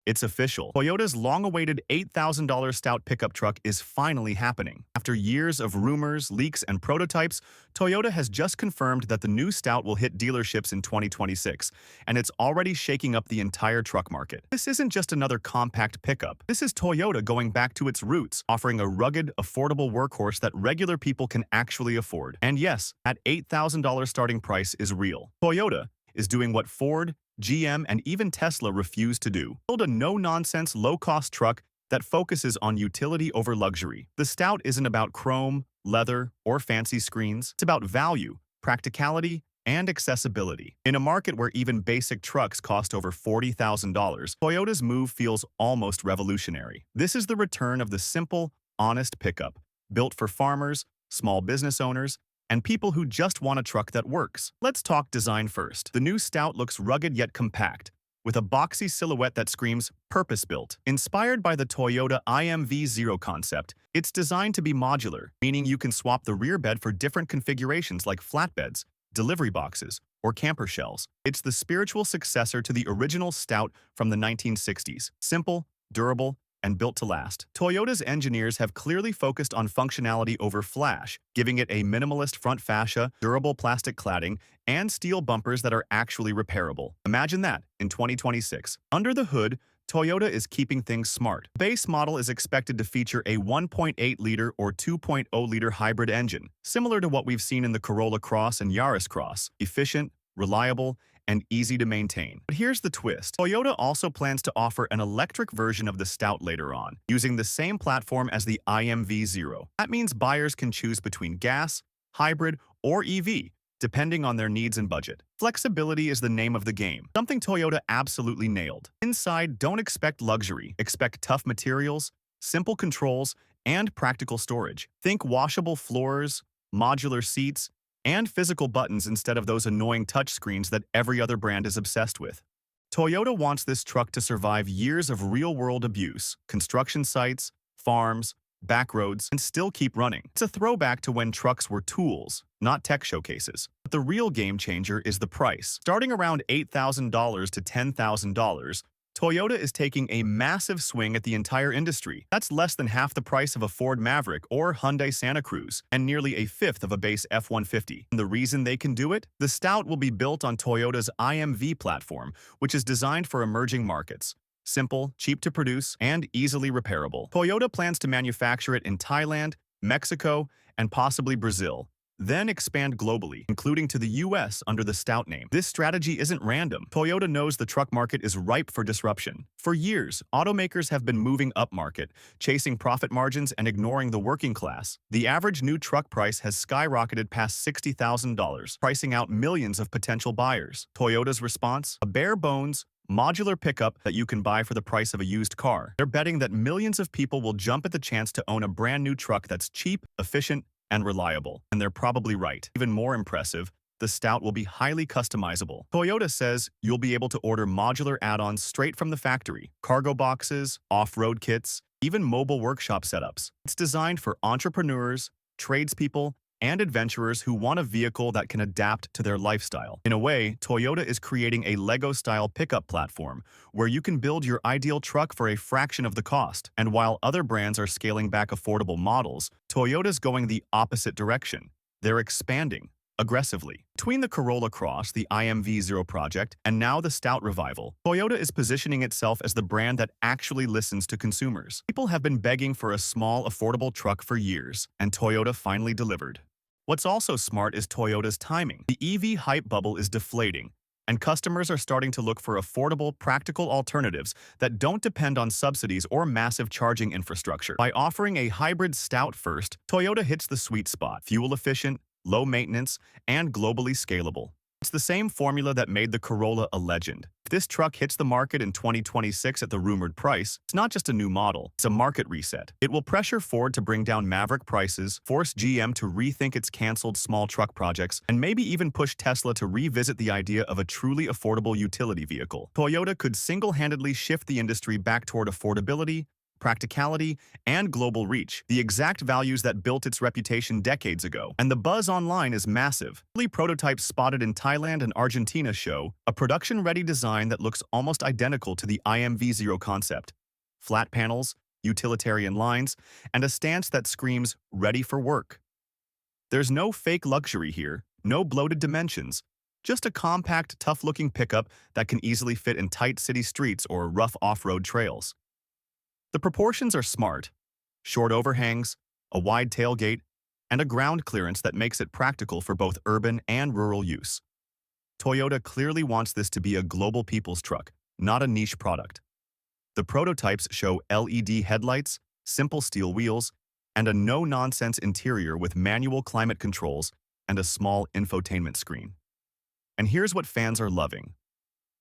It's official. Toyota's long-awaited $8,000 stout pickup truck is finally happening. After years of rumors, leaks, and prototypes, Toyota has just confirmed that the new stout will hit dealerships in 2026, and it's already shaking up the entire truck market. This isn't just another compact pickup. This is Toyota going back to its roots, offering a rugged, affordable workhorse that regular people can actually afford. And yes, that $8,000 starting price is real. Toyota is doing what Ford, GM, and even Tesla refuse to do. Build a no-nonsense, low-cost truck that focuses on utility over luxury. The Stout isn't about chrome, leather, or fancy screens. It's about value, practicality, and accessibility. In a market where even basic trucks cost over $40,000, Toyota's move feels almost revolutionary. This is the return of the simple, honest pickup, built for farmers, small business owners, and people who just want a truck that works. Let's talk design first. The new Stout looks rugged yet compact, with a boxy silhouette that screams purpose-built. Inspired by the Toyota IMV0 concept, it's designed to be modular, meaning you can swap the rear bed for different configurations like flatbeds, delivery boxes, or camper shells. It's the spiritual successor to the original Stout from the 1960s. Simple, durable, and built to last. Toyota's engineers have clearly focused on functionality over flash, giving it a minimalist front fascia, durable plastic cladding, and steel bumpers that are actually repairable. Imagine that in 2026. Under the hood, Toyota is keeping things smart. The base model is expected to feature a 1.8-liter or 2.0-liter hybrid engine, similar to what we've seen in the Corolla Cross and Yaris Cross. Efficient, reliable, and easy to maintain. But here's the twist. Toyota also plans to offer an electric version of the Stout later on, using the same platform as the IMV0. That means buyers can choose between gas, hybrid, or EV, depending on their needs and budget. Flexibility is the name of the game, something Toyota absolutely nailed. Inside, don't expect luxury. Expect tough materials, simple controls, and practical storage. Think washable floors, modular seats, and physical buttons instead of those annoying touchscreens that every other brand is obsessed with. Toyota wants this truck to survive years of real-world abuse, construction sites, farms, back roads, and still keep running. It's a throwback to when trucks were tools, not tech showcases. But the real game changer is the price. Starting around $8,000 to $10,000, Toyota is taking a massive swing at the entire industry. That's less than half the price of a Ford Maverick or Hyundai Santa Cruz, and nearly a fifth of a base F-150. And the reason they can do it? The Stout will be built on Toyota's IMV platform, which is designed for emerging markets. Simple, cheap to produce, and easily repairable. Toyota plans to manufacture it in Thailand, Mexico, and possibly Brazil, then expand globally, including to the US under the Stout name. This strategy isn't random. Toyota knows the truck market is ripe for disruption. For years, automakers have been moving upmarket, chasing profit margins and ignoring the working class. The average new truck price has skyrocketed past $60,000, pricing out millions of potential buyers. Toyota's response? A bare-bones, modular pickup that you can buy for the price of a used car. They're betting that millions of people will jump at the chance to own a brand new truck that's cheap, efficient, and reliable. And they're probably right. Even more impressive, the Stout will be highly customizable. Toyota says you'll be able to order modular add-ons straight from the factory. Cargo boxes, off-road kits, even mobile workshop setups. It's designed for entrepreneurs, tradespeople, and adventurers who want a vehicle that can adapt to their lifestyle. In a way, Toyota is creating a Lego-style pickup platform where you can build your ideal truck for a fraction of the cost. And while other brands are scaling back affordable models, Toyota's going the opposite direction. They're expanding aggressively. Between the Corolla Cross, the IMV0 project, and now the Stout revival, Toyota is positioning itself as the brand that actually listens to consumers. People have been begging for a small, affordable truck for years, and Toyota finally delivered. What's also smart is Toyota's timing. The EV hype bubble is deflating, and customers are starting to look for affordable, practical alternatives that don't depend on subsidies or massive charging infrastructure. By offering a hybrid Stout first, Toyota hits the sweet spot: fuel-efficient, low maintenance, and globally scalable. It's the same formula that made the Corolla a legend. If this truck hits the market in 2026 at the rumored price, it's not just a new model, it's a market reset. It will pressure Ford to bring down Maverick prices, force GM to rethink its canceled small truck projects, and maybe even push Tesla to revisit the idea of a truly affordable utility vehicle. Toyota could single-handedly shift the industry back toward affordability, practicality, and global reach, the exact values that built its reputation decades ago. And the buzz online is massive. Early prototypes spotted in Thailand and Argentina show a production-ready design that looks almost identical to the IMV0 concept. Flat panels, utilitarian lines, and a stance that screams, ready for work. There's no fake luxury here, no bloated dimensions, just a compact, tough-looking pickup that can easily fit in tight city streets or rough off-road trails. The proportions are smart: short overhangs, a wide tailgate, and a ground clearance that makes it practical for both urban and rural use. Toyota clearly wants this to be a global people's truck, not a niche product. The prototypes show LED headlights, simple steel wheels, and a no-nonsense interior with manual climate controls and a small infotainment screen. And here's what fans are loving.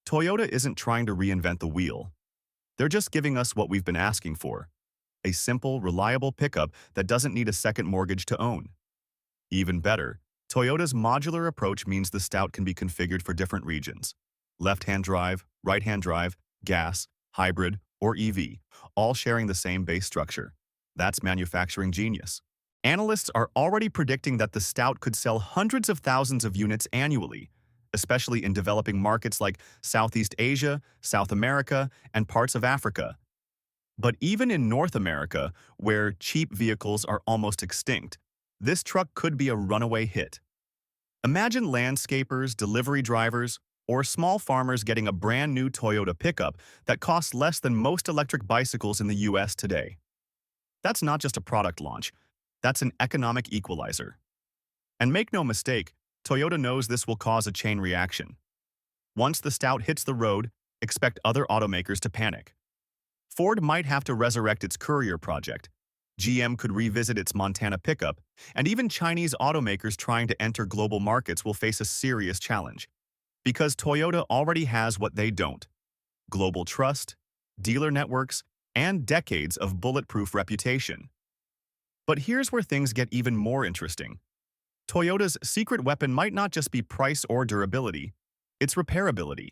Toyota isn't trying to reinvent the wheel. They're just giving us what we've been asking for: a simple, reliable pickup that doesn't need a second mortgage to own. Even better, Toyota's modular approach means the Stout can be configured for different regions: left-hand drive, right-hand drive, gas, hybrid, or EV, all sharing the same base structure. That's manufacturing genius. Analysts are already predicting that the Stout could sell hundreds of thousands of units annually, especially in developing markets like Southeast Asia, South America, and parts of Africa. But even in North America, where cheap vehicles are almost extinct, this truck could be a runaway hit. Imagine landscapers, delivery drivers, or small farmers getting a brand new Toyota pickup that costs less than most electric bicycles in the US today. That's not just a product launch, that's an economic equalizer. And make no mistake, Toyota knows this will cause a chain reaction. Once the Stout hits the road, expect other automakers to panic. Ford might have to resurrect its Courier project, GM could revisit its Montana pickup, and even Chinese automakers trying to enter global markets will face a serious challenge. Because Toyota already has what they don't: global trust, dealer networks, and decades of bulletproof reputation. But here's where things get even more interesting. Toyota's secret weapon might not just be price or durability, it's repairability.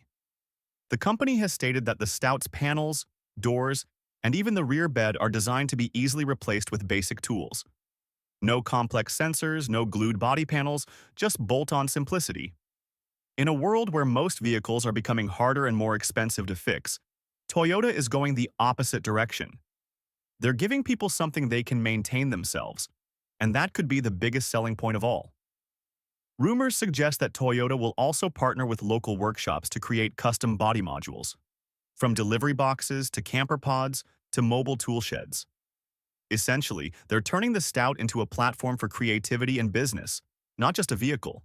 The company has stated that the Stout's panels, doors, and even the rear bed are designed to be easily replaced with basic tools. No complex sensors, no glued body panels, just bolt-on simplicity. In a world where most vehicles are becoming harder and more expensive to fix, Toyota is going the opposite direction. They're giving people something they can maintain themselves, and that could be the biggest selling point of all. Rumors suggest that Toyota will also partner with local workshops to create custom body modules, from delivery boxes to camper pods to mobile tool sheds. Essentially, they're turning the Stout into a platform for creativity and business, not just a vehicle.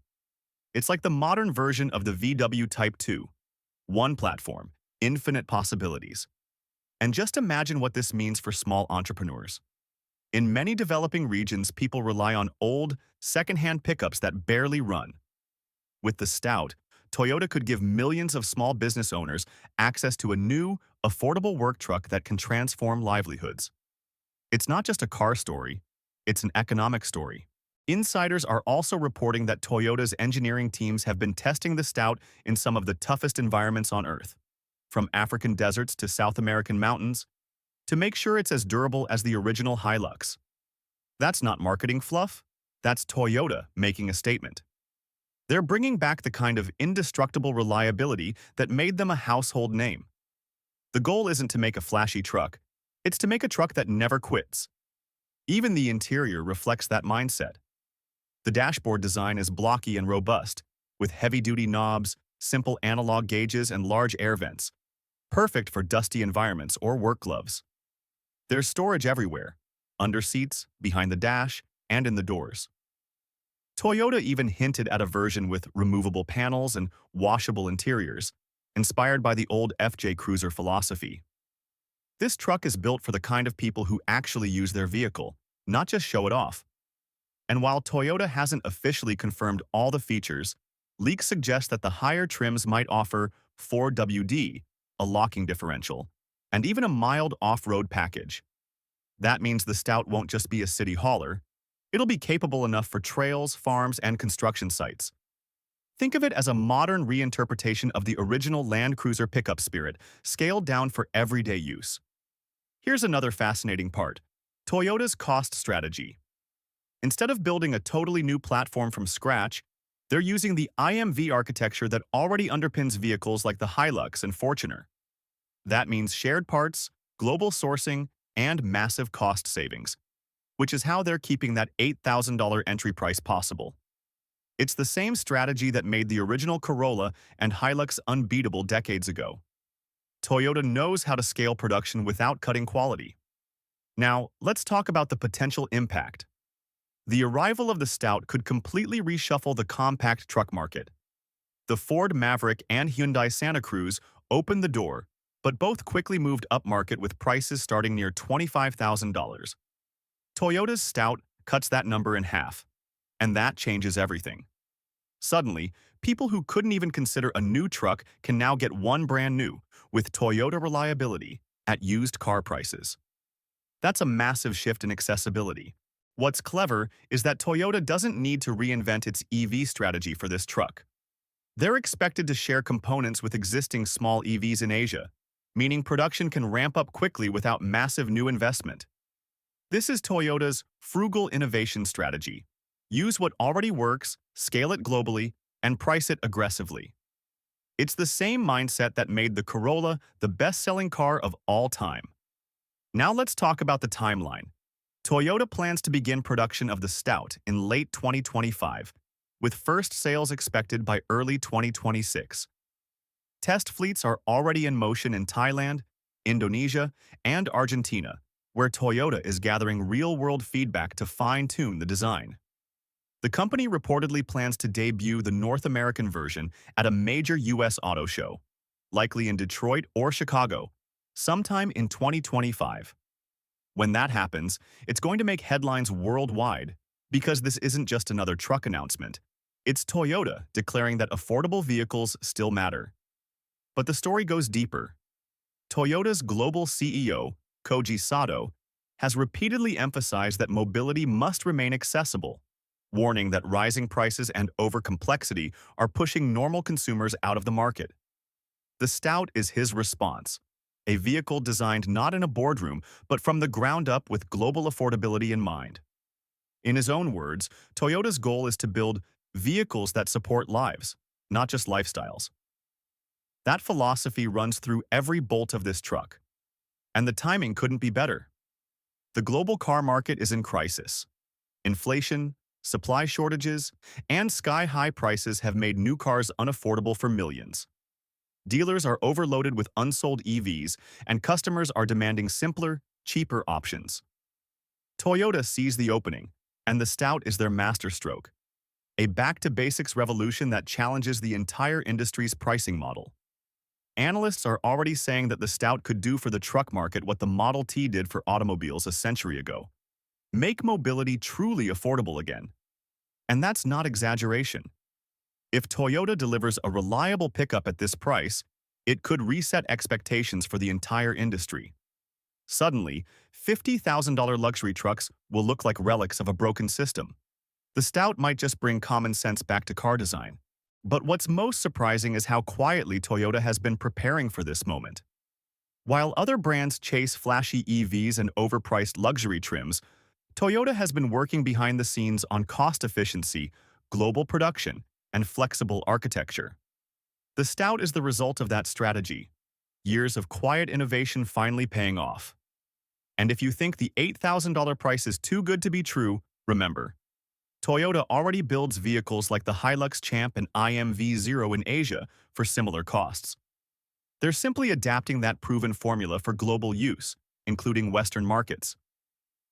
It's like the modern version of the VW Type 2. One platform, infinite possibilities. And just imagine what this means for small entrepreneurs. In many developing regions, people rely on old, second-hand pickups that barely run. With the Stout, Toyota could give millions of small business owners access to a new, affordable work truck that can transform livelihoods. It's not just a car story, it's an economic story. Insiders are also reporting that Toyota's engineering teams have been testing the Stout in some of the toughest environments on Earth, from African deserts to South American mountains, to make sure it's as durable as the original Hilux. That's not marketing fluff, that's Toyota making a statement. They're bringing back the kind of indestructible reliability that made them a household name. The goal isn't to make a flashy truck, it's to make a truck that never quits. Even the interior reflects that mindset. The dashboard design is blocky and robust, with heavy-duty knobs, simple analog gauges, and large air vents, perfect for dusty environments or work gloves. There's storage everywhere: under seats, behind the dash, and in the doors. Toyota even hinted at a version with removable panels and washable interiors, inspired by the old FJ Cruiser philosophy. This truck is built for the kind of people who actually use their vehicle, not just show it off. And while Toyota hasn't officially confirmed all the features, leaks suggest that the higher trims might offer 4WD, a locking differential, and even a mild off-road package. That means the Stout won't just be a city hauler, it'll be capable enough for trails, farms, and construction sites. Think of it as a modern reinterpretation of the original Land Cruiser pickup spirit, scaled down for everyday use. Here's another fascinating part: Toyota's cost strategy. Instead of building a totally new platform from scratch, they're using the IMV architecture that already underpins vehicles like the Hilux and Fortuner. That means shared parts, global sourcing, and massive cost savings, which is how they're keeping that $8,000 entry price possible. It's the same strategy that made the original Corolla and Hilux unbeatable decades ago. Toyota knows how to scale production without cutting quality. Now, let's talk about the potential impact. The arrival of the Stout could completely reshuffle the compact truck market. The Ford Maverick and Hyundai Santa Cruz opened the door, but both quickly moved upmarket with prices starting near $25,000. Toyota's Stout cuts that number in half, and that changes everything. Suddenly, people who couldn't even consider a new truck can now get one brand new, with Toyota reliability, at used car prices. That's a massive shift in accessibility. What's clever is that Toyota doesn't need to reinvent its EV strategy for this truck. They're expected to share components with existing small EVs in Asia, meaning production can ramp up quickly without massive new investment. This is Toyota's frugal innovation strategy. Use what already works, scale it globally, and price it aggressively. It's the same mindset that made the Corolla the best-selling car of all time. Now let's talk about the timeline. Toyota plans to begin production of the Stout in late 2025, with first sales expected by early 2026. Test fleets are already in motion in Thailand, Indonesia, and Argentina, where Toyota is gathering real-world feedback to fine-tune the design. The company reportedly plans to debut the North American version at a major U.S. auto show, likely in Detroit or Chicago, sometime in 2025. When that happens, it's going to make headlines worldwide, because this isn't just another truck announcement. It's Toyota declaring that affordable vehicles still matter. But the story goes deeper. Toyota's global CEO, Koji Sato, has repeatedly emphasized that mobility must remain accessible, warning that rising prices and overcomplexity are pushing normal consumers out of the market. The Stout is his response, a vehicle designed not in a boardroom, but from the ground up with global affordability in mind. In his own words, Toyota's goal is to build vehicles that support lives, not just lifestyles. That philosophy runs through every bolt of this truck. And the timing couldn't be better. The global car market is in crisis. Inflation, supply shortages, and sky-high prices have made new cars unaffordable for millions. Dealers are overloaded with unsold EVs, and customers are demanding simpler, cheaper options. Toyota sees the opening, and the Stout is their masterstroke, a back-to-basics revolution that challenges the entire industry's pricing model. Analysts are already saying that the Stout could do for the truck market what the Model T did for automobiles a century ago: make mobility truly affordable again. And that's not exaggeration. If Toyota delivers a reliable pickup at this price, it could reset expectations for the entire industry. Suddenly, $50,000 luxury trucks will look like relics of a broken system. The Stout might just bring common sense back to car design. But what's most surprising is how quietly Toyota has been preparing for this moment. While other brands chase flashy EVs and overpriced luxury trims, Toyota has been working behind the scenes on cost efficiency, global production, and flexible architecture. The Stout is the result of that strategy, years of quiet innovation finally paying off. And if you think the $8,000 price is too good to be true, remember, Toyota already builds vehicles like the Hilux Champ and IMV Zero in Asia for similar costs. They're simply adapting that proven formula for global use, including Western markets.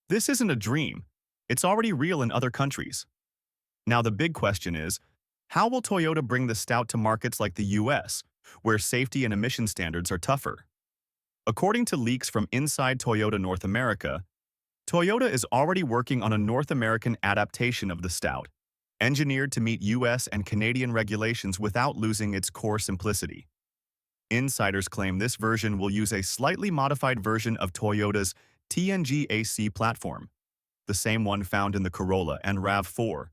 This isn't a dream. It's already real in other countries. Now the big question is, how will Toyota bring the Stout to markets like the US, where safety and emission standards are tougher? According to leaks from inside Toyota North America, Toyota is already working on a North American adaptation of the Stout, engineered to meet US and Canadian regulations without losing its core simplicity. Insiders claim this version will use a slightly modified version of Toyota's TNG AC platform, the same one found in the Corolla and RAV4,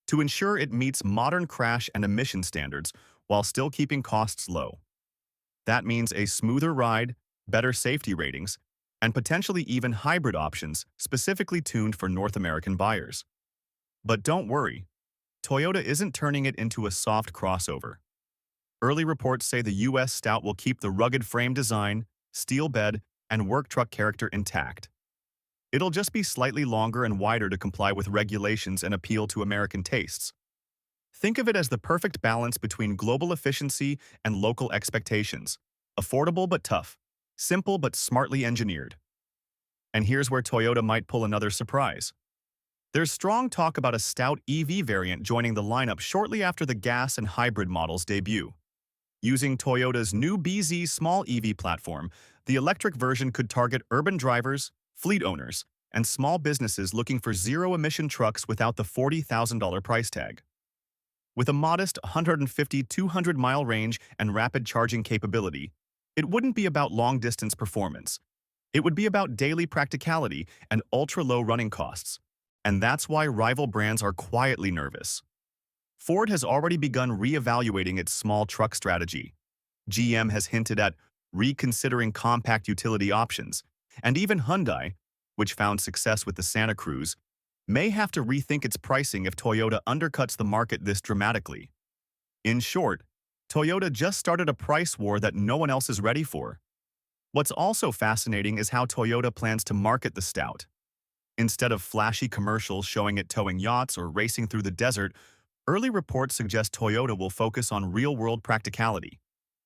to ensure it meets modern crash and emission standards while still keeping costs low. That means a smoother ride, better safety ratings, and potentially even hybrid options specifically tuned for North American buyers. But don't worry, Toyota isn't turning it into a soft crossover. Early reports say the US Stout will keep the rugged frame design, steel bed, and work truck character intact. It'll just be slightly longer and wider to comply with regulations and appeal to American tastes. Think of it as the perfect balance between global efficiency and local expectations. Affordable but tough, simple but smartly engineered. And here's where Toyota might pull another surprise. There's strong talk about a stout EV variant joining the lineup shortly after the gas and hybrid models debut. Using Toyota's new BZ small EV platform, the electric version could target urban drivers, fleet owners, and small businesses looking for zero-emission trucks without the $40,000 price tag. With a modest 150-200-mile range and rapid charging capability, it wouldn't be about long-distance performance. It would be about daily practicality and ultra-low running costs. And that's why rival brands are quietly nervous. Ford has already begun reevaluating its small truck strategy. GM has hinted at reconsidering compact utility options, and even Hyundai, which found success with the Santa Cruz, may have to rethink its pricing if Toyota undercuts the market this dramatically. In short, Toyota just started a price war that no one else is ready for. What's also fascinating is how Toyota plans to market the Stout. Instead of flashy commercials showing it towing yachts or racing through the desert, early reports suggest Toyota will focus on real-world practicality.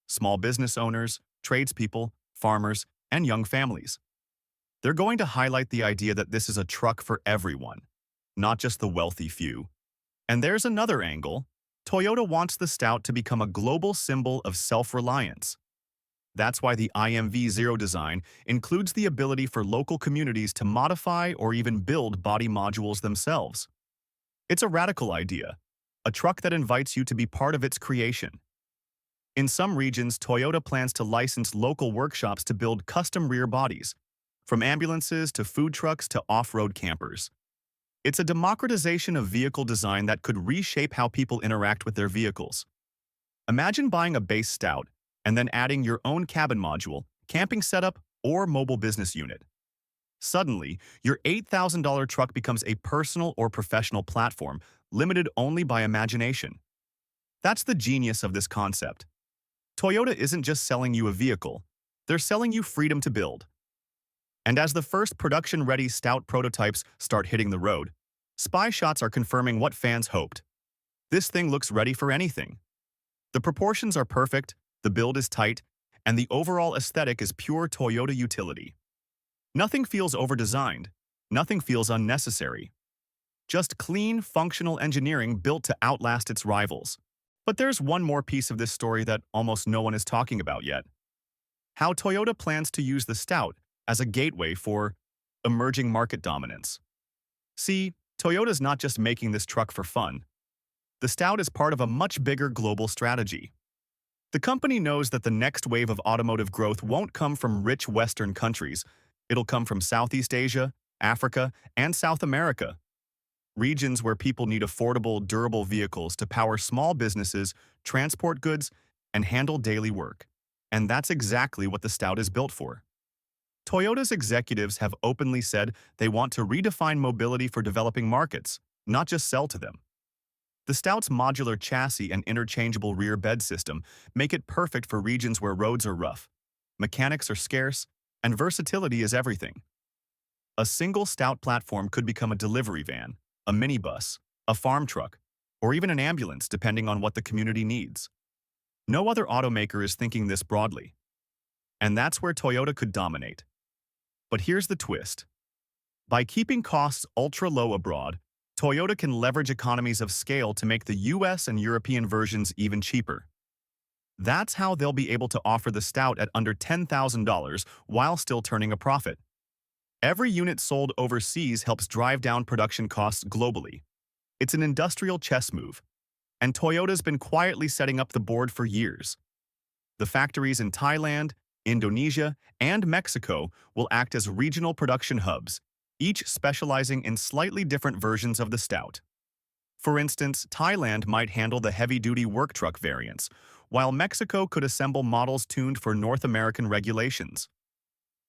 Small business owners, tradespeople, farmers, and young families. They're going to highlight the idea that this is a truck for everyone, not just the wealthy few. And there's another angle. Toyota wants the Stout to become a global symbol of self-reliance. That's why the IMV0 design includes the ability for local communities to modify or even build body modules themselves. It's a radical idea, a truck that invites you to be part of its creation. In some regions, Toyota plans to license local workshops to build custom rear bodies, from ambulances to food trucks to off-road campers. It's a democratization of vehicle design that could reshape how people interact with their vehicles. Imagine buying a base Stout and then adding your own cabin module, camping setup, or mobile business unit. Suddenly, your $8,000 truck becomes a personal or professional platform, limited only by imagination. That's the genius of this concept. Toyota isn't just selling you a vehicle, they're selling you freedom to build. And as the first production-ready Stout prototypes start hitting the road, spy shots are confirming what fans hoped. This thing looks ready for anything. The proportions are perfect, the build is tight, and the overall aesthetic is pure Toyota utility. Nothing feels over-designed, nothing feels unnecessary. Just clean, functional engineering built to outlast its rivals. But there's one more piece of this story that almost no one is talking about yet. How Toyota plans to use the Stout as a gateway for emerging market dominance. See, Toyota's not just making this truck for fun. The Stout is part of a much bigger global strategy. The company knows that the next wave of automotive growth won't come from rich Western countries. It'll come from Southeast Asia, Africa, and South America. Regions where people need affordable, durable vehicles to power small businesses, transport goods, and handle daily work. And that's exactly what the Stout is built for. Toyota's executives have openly said they want to redefine mobility for developing markets, not just sell to them. The Stout's modular chassis and interchangeable rear bed system make it perfect for regions where roads are rough, mechanics are scarce, and versatility is everything. A single Stout platform could become a delivery van, a minibus, a farm truck, or even an ambulance depending on what the community needs. No other automaker is thinking this broadly. And that's where Toyota could dominate. But here's the twist. By keeping costs ultra-low abroad, Toyota can leverage economies of scale to make the US and European versions even cheaper. That's how they'll be able to offer the Stout at under $10,000 while still turning a profit. Every unit sold overseas helps drive down production costs globally. It's an industrial chess move, and Toyota's been quietly setting up the board for years. The factories in Thailand, Indonesia, and Mexico will act as regional production hubs, each specializing in slightly different versions of the Stout. For instance, Thailand might handle the heavy-duty work truck variants, while Mexico could assemble models tuned for North American regulations.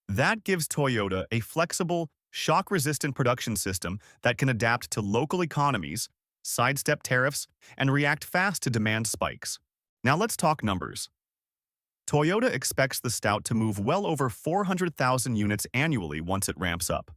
That gives Toyota a flexible, shock-resistant production system that can adapt to local economies, sidestep tariffs, and react fast to demand spikes. Now let's talk numbers. Toyota expects the Stout to move well over 400,000 units annually once it ramps up.